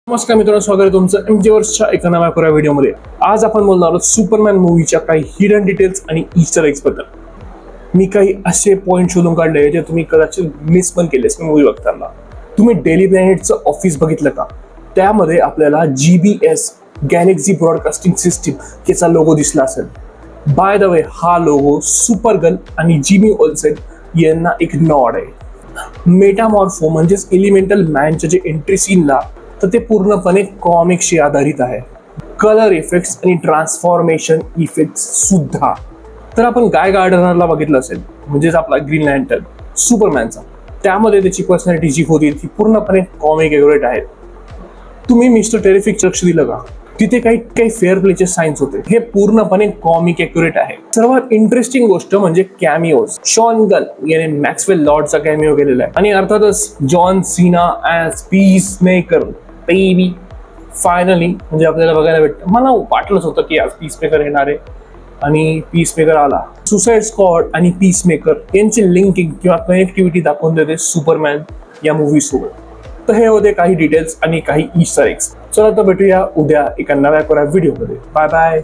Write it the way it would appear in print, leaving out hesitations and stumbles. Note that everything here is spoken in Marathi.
नमस्कार मित्रांनो, स्वागत आहे तुमचं एमजेवर्सच्या एका नव्या व्हिडिओमध्ये। आज आपण बोलणार आहोत सुपरमॅन मूवीच्या काही हिडन डिटेल्स आणि ईस्टर एग्स बद्दल। मी काही असे पॉइंट शोधून काढले जे तुम्ही कदाचित मिस पण केलेस मूवी बघताना। तुम्ही डेली प्लॅनेटचं ऑफिस बघितलं का? त्यामध्ये आपल्याला GBS गॅलेक्सी ब्रॉडकास्टिंग सिस्टीम याचा लोगो दिसला असेल। बाय द वे, हा लोगो सुपरगर्ल आणि जिमी ओल्सेन यांना एक नॉड आहे। मेटामॉर्फो म्हणजेच एलिमेंटल मॅनच्या जे एंट्री सीनला तर ते पूर्णपणे कॉमिक्सशी आधारित आहे। कलर इफेक्ट्स आणि ट्रान्सफॉर्मेशन इफेक्ट्स सुद्धा। तर आपण गाय गार्डनरला बघितलं असेल, म्हणजेच आपला ग्रीन लँटर्न सुपरमॅनचा, त्यामध्ये त्याची पर्सनॅलिटी जी होती ती पूर्णपणे कॉमिक ॲक्युरेट आहे। तुम्ही मिस्टर टेरिफिक लक्ष दिलं का? तिथे काही फेअर प्लेचे साइन्स होते, हे पूर्णपणे कॉमिक ॲक्युरेट आहे। सर्वात इंटरेस्टिंग गोष्ट म्हणजे कॅमिओज। शॉन गन याने मॅक्सवेल लॉर्डचा कॅमिओ केलेला आहे आणि अर्थातच John Cena as peace maker baby finally म्हणजे आपल्याला बघायला भेटतं। मला वाटलंच होतं की आज पीस मेकर येणार आहे आणि पीस मेकर आला। सुसाईड स्क्वॉड आणि पीस मेकर यांची लिंकिंग किंवा कनेक्टिव्हिटी दाखवून देते सुपरमॅन या मूवी सोबत। तर हे होते काही डिटेल्स आणि काही ईस्टर एग्स। चला तर भेटूया उद्या एका नव्या व्हिडिओमध्ये। Bye bye.